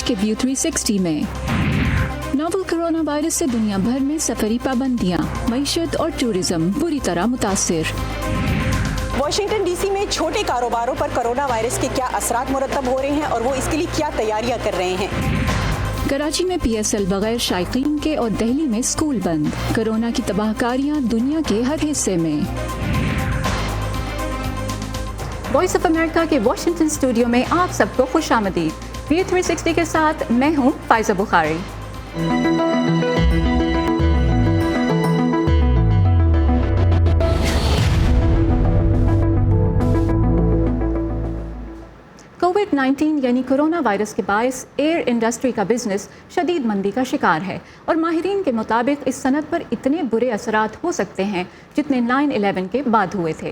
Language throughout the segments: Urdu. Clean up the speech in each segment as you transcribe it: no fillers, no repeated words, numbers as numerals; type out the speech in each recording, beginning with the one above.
کے View 360 میں نوول کورونا وائرس سے دنیا بھر میں سفری پابندیاں، معیشت اور ٹورزم بری طرح متاثر۔ واشنگٹن ڈی سی میں چھوٹے کاروباروں پر کورونا وائرس کے کیا اثرات مرتب ہو رہے ہیں اور وہ اس کے لیے کیا تیاریاں کر رہے ہیں۔ کراچی میں PSL بغیر شائقین کے اور دہلی میں اسکول بند، کورونا کی تباہ کاریاں دنیا کے ہر حصے میں۔ وائس آف امریکہ کے واشنگٹن اسٹوڈیو میں آپ سب کو خوش آمدید۔ View 360 کے ساتھ میں ہوں فائزہ بخاری۔ کووڈ-19 یعنی کورونا وائرس کے باعث ایئر انڈسٹری کا بزنس شدید مندی کا شکار ہے اور ماہرین کے مطابق اس صنعت پر اتنے برے اثرات ہو سکتے ہیں جتنے 9/11 کے بعد ہوئے تھے۔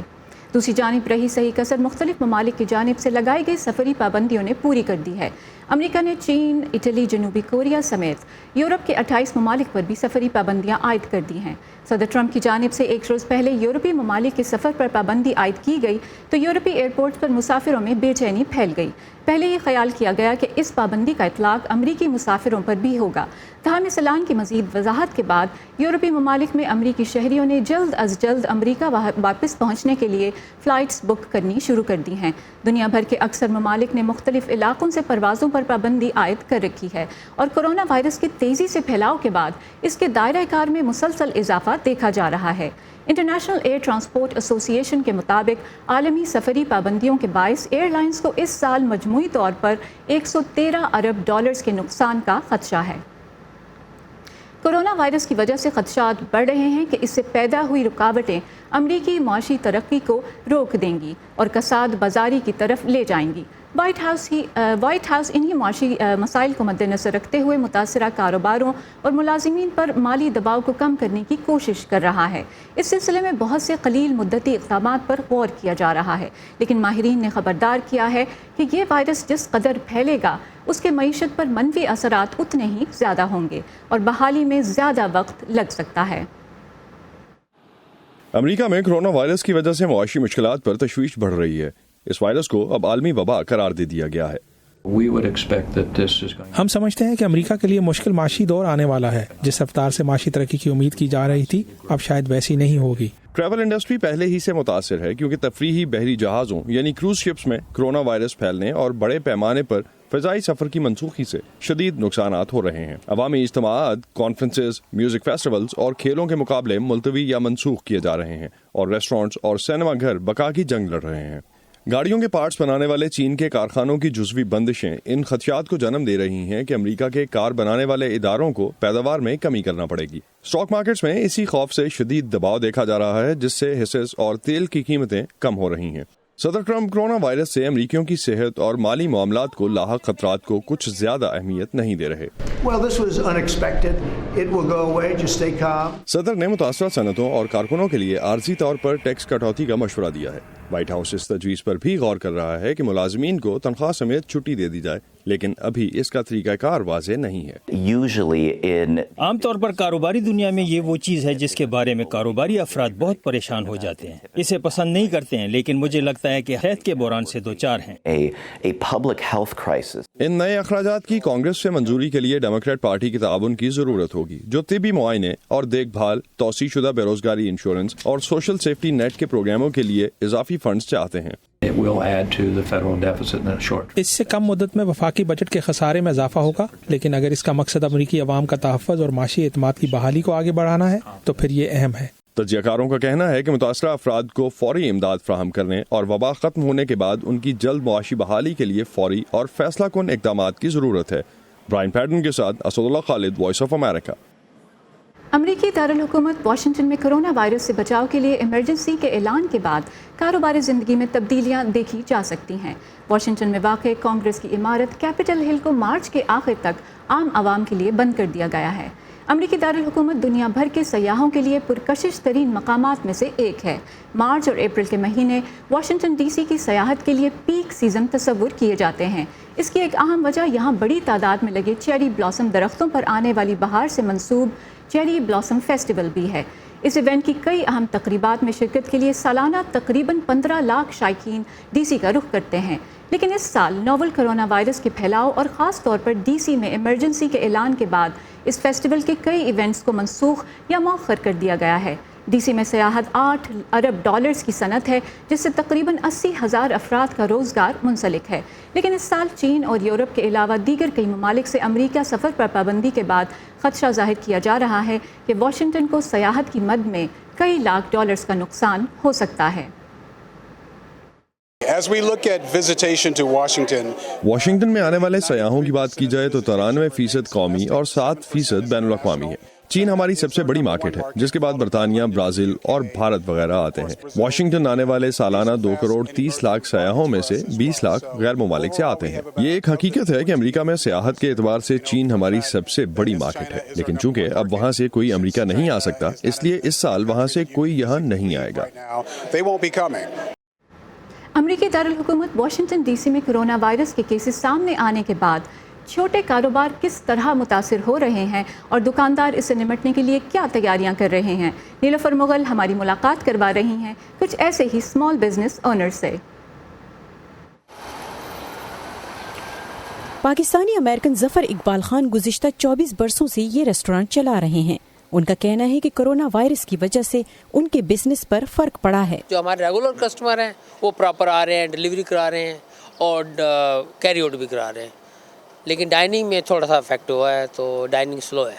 دوسری جانب رہی صحیح کسر مختلف ممالک کی جانب سے لگائی گئی سفری پابندیوں نے پوری کر دی ہے۔ امریکہ نے چین، اٹلی، جنوبی کوریا سمیت یورپ کے 28 ممالک پر بھی سفری پابندیاں عائد کر دی ہیں۔ صدر ٹرمپ کی جانب سے ایک روز پہلے یورپی ممالک کے سفر پر پابندی عائد کی گئی تو یورپی ایئرپورٹ پر مسافروں میں بے چینی پھیل گئی۔ پہلے یہ خیال کیا گیا کہ اس پابندی کا اطلاق امریکی مسافروں پر بھی ہوگا، تاہم اس اعلان کی مزید وضاحت کے بعد یورپی ممالک میں امریکی شہریوں نے جلد از جلد امریکہ واپس پہنچنے کے لیے فلائٹس بک کرنی شروع کر دی ہیں۔ دنیا بھر کے اکثر ممالک نے مختلف علاقوں سے پروازوں پر پابندی عائد کر رکھی ہے اور کورونا وائرس کے تیزی سے پھیلاؤ کے بعد اس کے دائرہ کار میں مسلسل اضافہ دیکھا جا رہا ہے۔ انٹرنیشنل ایئر ٹرانسپورٹ ایسوسی ایشن کے مطابق عالمی سفری پابندیوں کے باعث ایئر لائنز کو اس سال مجموعی طور پر $113 ارب کے نقصان کا خدشہ ہے۔ کورونا وائرس کی وجہ سے خدشات بڑھ رہے ہیں کہ اس سے پیدا ہوئی رکاوٹیں امریکی معاشی ترقی کو روک دیں گی اور کساد بازاری کی طرف لے جائیں گی۔ وائٹ ہاؤس انہی معاشی مسائل کو مد نظر رکھتے ہوئے متاثرہ کاروباروں اور ملازمین پر مالی دباؤ کو کم کرنے کی کوشش کر رہا ہے۔ اس سلسلے میں بہت سے قلیل مدتی اقدامات پر غور کیا جا رہا ہے، لیکن ماہرین نے خبردار کیا ہے کہ یہ وائرس جس قدر پھیلے گا اس کے معیشت پر منفی اثرات اتنے ہی زیادہ ہوں گے اور بحالی میں زیادہ وقت لگ سکتا ہے۔ امریکہ میں کورونا وائرس کی وجہ سے معاشی مشکلات پر تشویش بڑھ رہی ہے۔ اس وائرس کو اب عالمی وبا قرار دے دیا گیا ہے۔ ہم سمجھتے ہیں کہ امریکہ کے لیے مشکل معاشی دور آنے والا ہے۔ جس رفتار سے معاشی ترقی کی امید کی جا رہی تھی اب شاید ویسی نہیں ہوگی۔ ٹریول انڈسٹری پہلے ہی سے متاثر ہے کیونکہ تفریحی بحری جہازوں یعنی کروز شپس میں کورونا وائرس پھیلنے اور بڑے پیمانے پر فضائی سفر کی منسوخی سے شدید نقصانات ہو رہے ہیں۔ عوامی اجتماعات، کانفرنسز، میوزک فیسٹیولز اور کھیلوں کے مقابلے ملتوی یا منسوخ کیے جا رہے ہیں اور ریسٹورنٹس اور سینما گھر بقا کی جنگ لڑ رہے ہیں۔ گاڑیوں کے پارٹس بنانے والے چین کے کارخانوں کی جزوی بندشیں ان خدشات کو جنم دے رہی ہیں کہ امریکہ کے کار بنانے والے اداروں کو پیداوار میں کمی کرنا پڑے گی۔ اسٹاک مارکیٹس میں اسی خوف سے شدید دباؤ دیکھا جا رہا ہے جس سے حصص اور تیل کی قیمتیں کم ہو رہی ہیں۔ صدر ٹرمپ کورونا وائرس سے امریکیوں کی صحت اور مالی معاملات کو لاحق خطرات کو کچھ زیادہ اہمیت نہیں دے رہے۔ صدر نے متاثرہ صنعتوں اور کارکنوں کے لیے عارضی طور پر ٹیکس کٹوتی کا مشورہ دیا ہے۔ وائٹ ہاؤس اس تجویز پر بھی غور کر رہا ہے کہ ملازمین کو تنخواہ سمیت چھٹی دے دی جائے، لیکن ابھی اس کا طریقہ کار واضح نہیں ہے۔ عام طور پر کاروباری دنیا میں یہ وہ چیز ہے جس کے بارے میں کاروباری افراد بہت پریشان ہو جاتے ہیں، اسے پسند نہیں کرتے ہیں، لیکن مجھے لگتا ہے کہ صحت کے بحران سے دوچار ہیں۔ ان نئے اخراجات کی کانگریس سے منظوری کے لیے ڈیموکریٹ پارٹی کے تعاون کی ضرورت ہوگی، جو طبی معائنے اور دیکھ بھال، توسیع شدہ بے روزگاری انشورنس اور سوشل سیفٹی نیٹ کے پروگراموں کے لیے اضافی فنڈز چاہتے ہیں۔ اس سے کم مدت میں وفاقی بجٹ کے خسارے میں اضافہ ہوگا، لیکن اگر اس کا مقصد امریکی عوام کا تحفظ اور معاشی اعتماد کی بحالی کو آگے بڑھانا ہے تو پھر یہ اہم ہے۔ تجزیہ کاروں کا کہنا ہے کہ متاثرہ افراد کو فوری امداد فراہم کرنے اور وبا ختم ہونے کے بعد ان کی جلد معاشی بحالی کے لیے فوری اور فیصلہ کن اقدامات کی ضرورت ہے۔ برائن پیڈن کے ساتھ اسد اللہ خالد، وائس آف امریکہ۔ امریکی دارالحکومت واشنگٹن میں کورونا وائرس سے بچاؤ کے لیے ایمرجنسی کے اعلان کے بعد کاروباری زندگی میں تبدیلیاں دیکھی جا سکتی ہیں۔ واشنگٹن میں واقع کانگریس کی عمارت کیپٹل ہل کو مارچ کے آخر تک عام عوام کے لیے بند کر دیا گیا ہے۔ امریکی دارالحکومت دنیا بھر کے سیاحوں کے لیے پرکشش ترین مقامات میں سے ایک ہے۔ مارچ اور اپریل کے مہینے واشنگٹن ڈی سی کی سیاحت کے لیے پیک سیزن تصور کیے جاتے ہیں۔ اس کی ایک اہم وجہ یہاں بڑی تعداد میں لگے چیری بلاسم درختوں پر آنے والی بہار سے منسوب چیری بلاسم فیسٹیول بھی ہے۔ اس ایونٹ کی کئی اہم تقریبات میں شرکت کے لیے سالانہ تقریباً 15 لاکھ شائقین ڈی سی کا رخ کرتے ہیں۔ لیکن اس سال نوول کرونا وائرس کے پھیلاؤ اور خاص طور پر ڈی سی میں ایمرجنسی کے اعلان کے بعد اس فیسٹیول کے کئی ایونٹس کو منسوخ یا مؤخر کر دیا گیا ہے۔ ڈی سی میں سیاحت $8 ارب کی صنعت ہے، جس سے تقریباً 80,000 افراد کا روزگار منسلک ہے۔ لیکن اس سال چین اور یورپ کے علاوہ دیگر کئی ممالک سے امریکہ سفر پر پابندی کے بعد خدشہ ظاہر کیا جا رہا ہے کہ واشنگٹن کو سیاحت کی مد میں کئی لاکھ ڈالرز کا نقصان ہو سکتا ہے۔ As we look at visitation to Washington, Washington میں آنے والے سیاحوں کی بات کی جائے تو 93% قومی اور 7% بین الاقوامی ہے۔ چین ہماری سب سے بڑی مارکیٹ ہے، جس کے بعد برطانیہ، برازیل اور بھارت وغیرہ آتے ہیں۔ واشنگٹن آنے والے سالانہ 2 کروڑ 30 لاکھ سیاحوں میں سے 20 لاکھ غیر ممالک سے آتے ہیں۔ یہ ایک حقیقت ہے کہ امریکہ میں سیاحت کے اعتبار سے چین ہماری سب سے بڑی مارکیٹ ہے، لیکن چونکہ اب وہاں سے کوئی امریکہ نہیں آ سکتا، اس لیے اس سال وہاں سے کوئی یہاں نہیں آئے گا۔ now they won't be coming. امریکی دارالحکومت واشنگٹن ڈی سی میں کرونا وائرس کے کیسز سامنے آنے کے بعد چھوٹے کاروبار کس طرح متاثر ہو رہے ہیں اور دکاندار اس سے نمٹنے کے لیے کیا تیاریاں کر رہے ہیں؟ نیلوفر مغل ہماری ملاقات کروا رہی ہیں کچھ ایسے ہی اسمال بزنس اونر سے۔ پاکستانی امریکن ظفر اقبال خان گزشتہ 24 برسوں سے یہ ریسٹورانٹ چلا رہے ہیں۔ ان کا کہنا ہے کہ کرونا وائرس کی وجہ سے ان کے بزنس پر فرق پڑا ہے۔ جو ہمارے ریگولر کسٹمر ہیں وہ پراپر آ رہے ہیں، ڈیلیوری کرا رہے ہیں اور کیری آؤٹ بھی کرا رہے ہیں، لیکن ڈائننگ میں تھوڑا سا افیکٹ ہوا ہے، تو ڈائننگ سلو ہے۔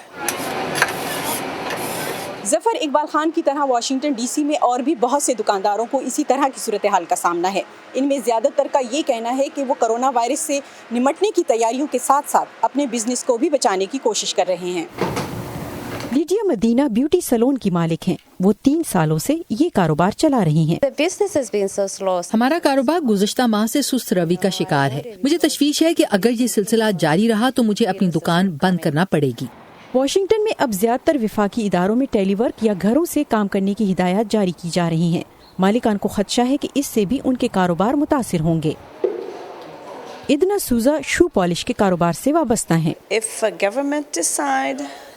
ظفر اقبال خان کی طرح واشنگٹن ڈی سی میں اور بھی بہت سے دکانداروں کو اسی طرح کی صورتحال کا سامنا ہے۔ ان میں زیادہ تر کا یہ کہنا ہے کہ وہ کرونا وائرس سے نمٹنے کی تیاریوں کے ساتھ ساتھ اپنے بزنس کو بھی بچانے کی کوشش کر رہے ہیں۔ لیڈیا مدینہ بیوٹی سیلون کی مالک ہیں، وہ 3 سالوں سے یہ کاروبار چلا رہی ہیں۔ ہمارا کاروبار گزشتہ ماہ سے سست روی کا شکار ہے۔ مجھے تشویش ہے کہ اگر یہ سلسلہ جاری رہا تو مجھے اپنی دکان بند کرنا پڑے گی۔ واشنگٹن میں اب زیادہ تر وفاقی اداروں میں ٹیلی ورک یا گھروں سے کام کرنے کی ہدایات جاری کی جا رہی ہیں۔ مالکان کو خدشہ ہے کہ اس سے بھی ان کے کاروبار متاثر ہوں گے۔ ادنا سوزا شو پالش کے کاروبار سے وابستہ ہیں۔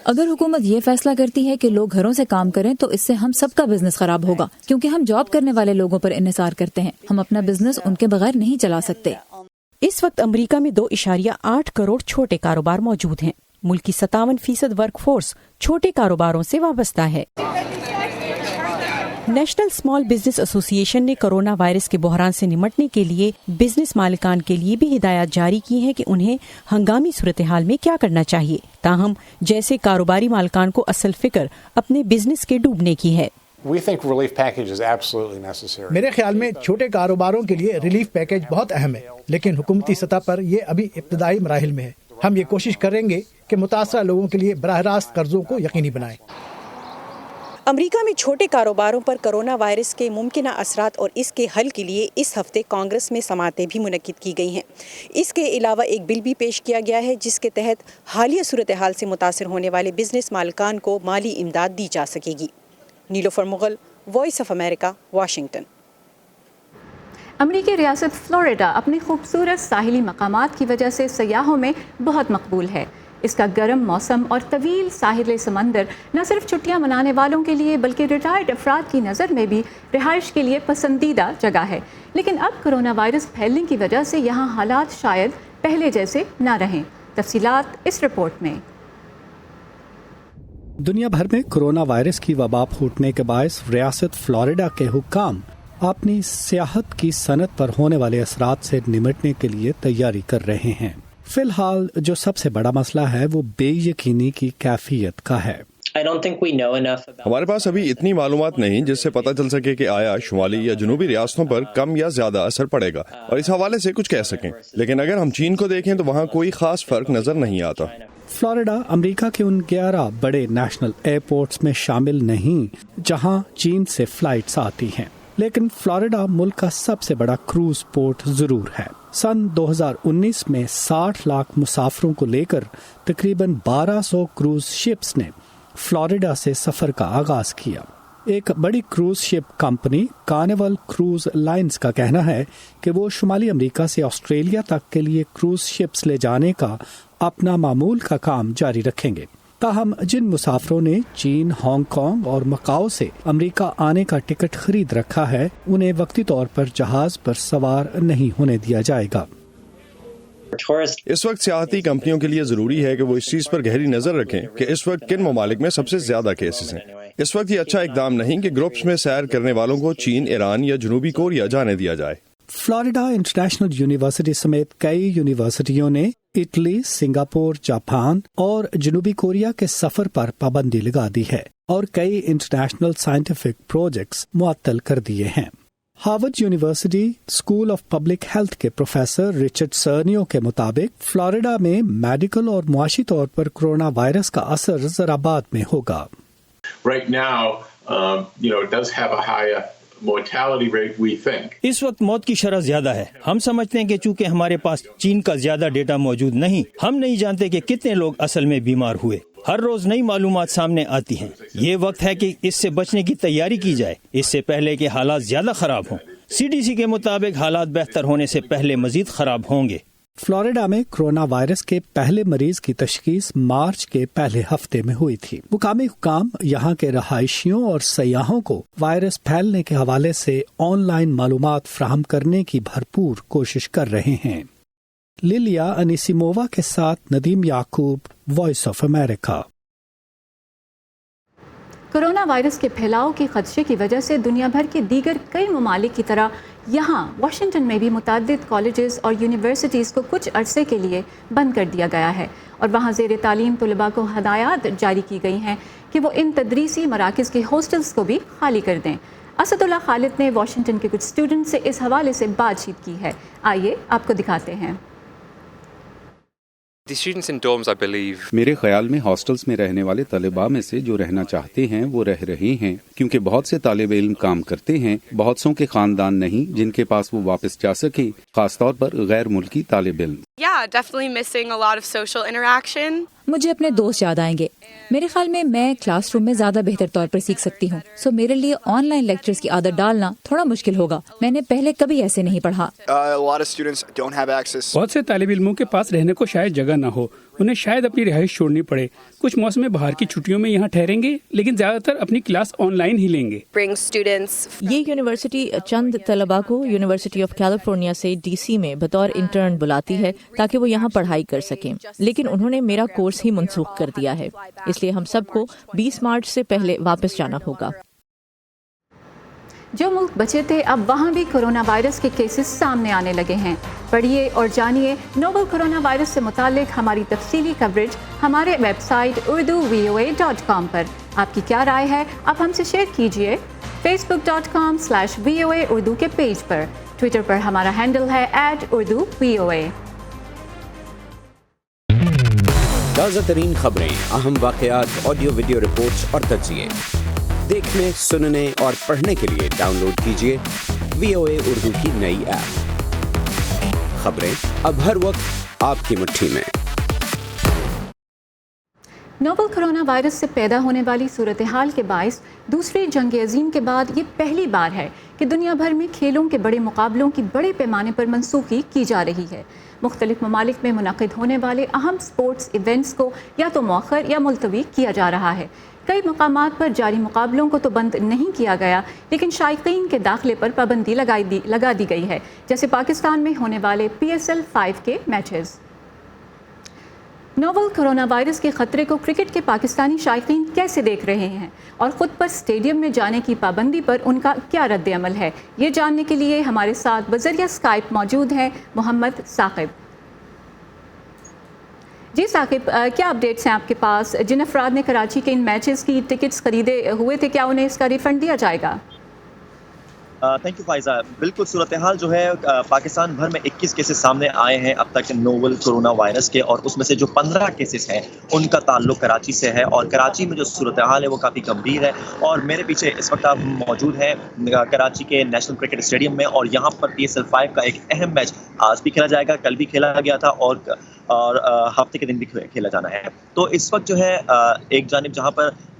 اگر حکومت یہ فیصلہ کرتی ہے کہ لوگ گھروں سے کام کریں تو اس سے ہم سب کا بزنس خراب ہوگا، کیونکہ ہم جاب کرنے والے لوگوں پر انحصار کرتے ہیں۔ ہم اپنا بزنس ان کے بغیر نہیں چلا سکتے۔ اس وقت امریکہ میں 2.8 کروڑ چھوٹے کاروبار موجود ہیں۔ ملک کی 57% ورک فورس چھوٹے کاروباروں سے وابستہ ہے۔ نیشنل اسمال بزنس ایسوسی ایشن نے کرونا وائرس کے بحران سے نمٹنے کے لیے بزنس مالکان کے لیے بھی ہدایات جاری کی ہیں کہ انہیں ہنگامی صورتحال میں کیا کرنا چاہیے۔ تاہم جیسے کاروباری مالکان کو اصل فکر اپنے بزنس کے ڈوبنے کی ہے۔ میرے خیال میں چھوٹے کاروباروں کے لیے ریلیف پیکیج بہت اہم ہے، لیکن حکومتی سطح پر یہ ابھی ابتدائی مراحل میں ہے۔ ہم یہ کوشش کریں گے کہ متاثرہ لوگوں کے لیے براہ راست قرضوں کو یقینی بنائیں۔ امریکہ میں چھوٹے کاروباروں پر کرونا وائرس کے ممکنہ اثرات اور اس کے حل کے لیے اس ہفتے کانگریس میں سماعتیں بھی منعقد کی گئی ہیں۔ اس کے علاوہ ایک بل بھی پیش کیا گیا ہے جس کے تحت حالیہ صورتحال سے متاثر ہونے والے بزنس مالکان کو مالی امداد دی جا سکے گی۔ Nilofar Mughal, voice of America, Washington. امریکی ریاست فلوریڈا اپنی خوبصورت ساحلی مقامات کی وجہ سے سیاحوں میں بہت مقبول ہے۔ اس کا گرم موسم اور طویل ساحل سمندر نہ صرف چھٹیاں منانے والوں کے لیے بلکہ ریٹائرڈ افراد کی نظر میں بھی رہائش کے لیے پسندیدہ جگہ ہے۔ لیکن اب کرونا وائرس پھیلنے کی وجہ سے یہاں حالات شاید پہلے جیسے نہ رہیں۔ تفصیلات اس رپورٹ میں۔ دنیا بھر میں کرونا وائرس کی وبا پھوٹنے کے باعث ریاست فلوریڈا کے حکام اپنی سیاحت کی صنعت پر ہونے والے اثرات سے نمٹنے کے لیے تیاری کر رہے ہیں۔ فی الحال جو سب سے بڑا مسئلہ ہے وہ بے یقینی کی کیفیت کا ہے۔ ہمارے پاس ابھی اتنی معلومات نہیں جس سے پتہ چل سکے کہ آیا شمالی یا جنوبی ریاستوں پر کم یا زیادہ اثر پڑے گا اور اس حوالے سے کچھ کہہ سکیں، لیکن اگر ہم چین کو دیکھیں تو وہاں کوئی خاص فرق نظر نہیں آتا۔ فلوریڈا امریکہ کے ان 11 بڑے نیشنل ایئرپورٹس میں شامل نہیں جہاں چین سے فلائٹس آتی ہیں، لیکن فلوریڈا ملک کا سب سے بڑا کروز پورٹ ضرور ہے۔ سن 2019 میں 60 لاکھ مسافروں کو لے کر تقریباً 1200 کروز شپس نے فلوریڈا سے سفر کا آغاز کیا۔ ایک بڑی کروز شپ کمپنی کارنیول کروز لائنز کا کہنا ہے کہ وہ شمالی امریکہ سے آسٹریلیا تک کے لیے کروز شپس لے جانے کا اپنا معمول کا کام جاری رکھیں گے۔ تاہم جن مسافروں نے چین، ہانگ کانگ اور مکاؤ سے امریکہ آنے کا ٹکٹ خرید رکھا ہے انہیں وقتی طور پر جہاز پر سوار نہیں ہونے دیا جائے گا۔ اس وقت سیاحتی کمپنیوں کے لیے ضروری ہے کہ وہ اس چیز پر گہری نظر رکھیں کہ اس وقت کن ممالک میں سب سے زیادہ کیسز ہیں۔ اس وقت یہ اچھا اقدام نہیں کہ گروپس میں سیر کرنے والوں کو چین، ایران یا جنوبی کوریا جانے دیا جائے۔ فلوریڈا انٹرنیشنل یونیورسٹی سمیت کئی یونیورسٹیوں نے اٹلی، سنگاپور، جاپان اور جنوبی کوریا کے سفر پر پابندی لگا دی ہے اور کئی انٹرنیشنل سائنٹیفک پروجیکٹس معطل کر دیے ہیں۔ Harvard university school of public health کے پروفیسر رچرڈ سرنیو کے مطابق فلوریڈا میں میڈیکل اور معاشی طور پر کرونا وائرس کا اثر ذرا بعد میں ہوگا۔ Right now, it does have a higher mortality rate, we think. اس وقت موت کی شرح زیادہ ہے۔ ہم سمجھتے ہیں کہ چونکہ ہمارے پاس چین کا زیادہ ڈیٹا موجود نہیں، ہم نہیں جانتے کہ کتنے لوگ اصل میں بیمار ہوئے۔ ہر روز نئی معلومات سامنے آتی ہیں۔ یہ وقت ہے کہ اس سے بچنے کی تیاری کی جائے اس سے پہلے کہ حالات زیادہ خراب ہوں۔ CDC کے مطابق حالات بہتر ہونے سے پہلے مزید خراب ہوں گے۔ فلوریڈا میں کرونا وائرس کے پہلے مریض کی تشخیص مارچ کے پہلے ہفتے میں ہوئی تھی۔ مقامی حکام یہاں کے رہائشیوں اور سیاحوں کو وائرس پھیلنے کے حوالے سے آن لائن معلومات فراہم کرنے کی بھرپور کوشش کر رہے ہیں۔ للیا انیسیمووا کے ساتھ Nadeem Yaqoob, voice of America. Corona virus کے پھیلاؤ کے خدشے کی وجہ سے دنیا بھر کے دیگر کئی ممالک کی طرح یہاں واشنگٹن میں بھی متعدد کالجز اور یونیورسٹیز کو کچھ عرصے کے لیے بند کر دیا گیا ہے اور وہاں زیر تعلیم طلباء کو ہدایات جاری کی گئی ہیں کہ وہ ان تدریسی مراکز کے ہاسٹلز کو بھی خالی کر دیں۔ اسد اللہ خالد نے واشنگٹن کے کچھ اسٹوڈنٹ سے اس حوالے سے بات چیت کی ہے، آئیے آپ کو دکھاتے ہیں۔ میرے خیال میں ہاسٹلز میں رہنے والے طلباء میں سے جو رہنا چاہتے ہیں وہ رہ رہے ہیں، کیونکہ بہت سے طالب علم کام کرتے ہیں، بہت سوں کے خاندان نہیں جن کے پاس وہ واپس جا سکے، خاص طور پر غیر ملکی طالب علم۔ مجھے اپنے دوست یاد آئیں گے۔ میرے خیال میں کلاس روم میں زیادہ بہتر طور پر سیکھ سکتی ہوں، سو میرے لیے آن لائن لیکچرز کی عادت ڈالنا تھوڑا مشکل ہوگا۔ میں نے پہلے کبھی ایسے نہیں پڑھا۔ بہت سے طالب علموں کے پاس رہنے کو شاید جگہ نہ ہو، انہیں شاید اپنی رہائش چھوڑنی پڑے۔ کچھ موسم بہار کی چھٹیوں میں یہاں ٹھہریں گے، لیکن زیادہ تر اپنی کلاس آن لائن ہی لیں گے۔ یہ یونیورسٹی چند طلباء کو یونیورسٹی آف کیلیفورنیا سے DC میں بطور انٹرن بلاتی ہے تاکہ وہ یہاں پڑھائی کر سکیں، لیکن انہوں نے میرا کورس ہی منسوخ کر دیا ہے، اس لیے ہم سب کو 20 مارچ سے پہلے واپس جانا ہوگا۔ جو ملک بچے تھے اب وہاں بھی کورونا وائرس کے کیسز سامنے آنے لگے ہیں۔ پڑھیے اور جانیے نوول کورونا وائرس سے متعلق ہماری تفصیلی کوریج ہمارے ویب سائٹ urduvoa.com پر۔ آپ کی کیا رائے ہے؟ آپ ہم سے شیئر کیجیے facebook.com/VOA اردو کے پیج پر۔ ٹویٹر پر ہمارا ہینڈل ہے @urduvoa۔ تازہ ترین خبریں، اہم واقعات، آڈیو ویڈیو رپورٹس اور تجزیے دیکھنے، سننے اور پڑھنے کے لیے ڈاؤن لوڈ کیجیے VOA اردو کی نئی ایپ۔ خبریں اب ہر وقت آپ کی مٹھی میں۔ نوول کورونا وائرس سے پیدا ہونے والی صورتحال کے باعث دوسری جنگ عظیم کے بعد یہ پہلی بار ہے کہ دنیا بھر میں کھیلوں کے بڑے مقابلوں کی بڑے پیمانے پر منسوخی کی جا رہی ہے۔ مختلف ممالک میں منعقد ہونے والے اہم سپورٹس ایونٹس کو یا تو مؤخر یا ملتوی کیا جا رہا ہے۔ کئی مقامات پر جاری مقابلوں کو تو بند نہیں کیا گیا، لیکن شائقین کے داخلے پر پابندی لگا دی گئی ہے، جیسے پاکستان میں ہونے والے PSL 5 کے میچز۔ نوول کورونا وائرس کے خطرے کو کرکٹ کے پاکستانی شائقین کیسے دیکھ رہے ہیں اور خود پر اسٹیڈیم میں جانے کی پابندی پر ان کا کیا رد عمل ہے، یہ جاننے کے لیے ہمارے ساتھ بذریعہ اسکائپ موجود ہیں محمد ثاقب۔ جی ثاقب، کیا اپڈیٹس ہیں آپ کے پاس؟ جن افراد نے کراچی کے ان میچز کی ٹکٹس خریدے ہوئے تھے، کیا انہیں اس کا ریفنڈ دیا جائے گا؟ Thank you Faiza. بالکل، صورتحال جو ہے پاکستان بھر میں 21 کیسز سامنے آئے ہیں اب تک نوول کورونا وائرس کے، اور اس میں سے جو 15 کیسز ہیں ان کا تعلق کراچی سے ہے، اور کراچی میں جو صورتحال ہے وہ کافی گمبھیر ہے۔ اور میرے پیچھے اس وقت آپ موجود ہیں کراچی کے نیشنل کرکٹ اسٹیڈیم میں، اور یہاں پر PSL 5 کا ایک اہم میچ آج بھی کھیلا جائے گا، کل بھی کھیلا گیا تھا اور ہفتے کے دن بھی کھیلا جانا ہے۔ تو اس وقت جو ہے ایک جانب جہاں پر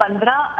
15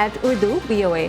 @urduvoa।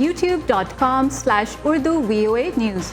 youtube.com/urduvoa news।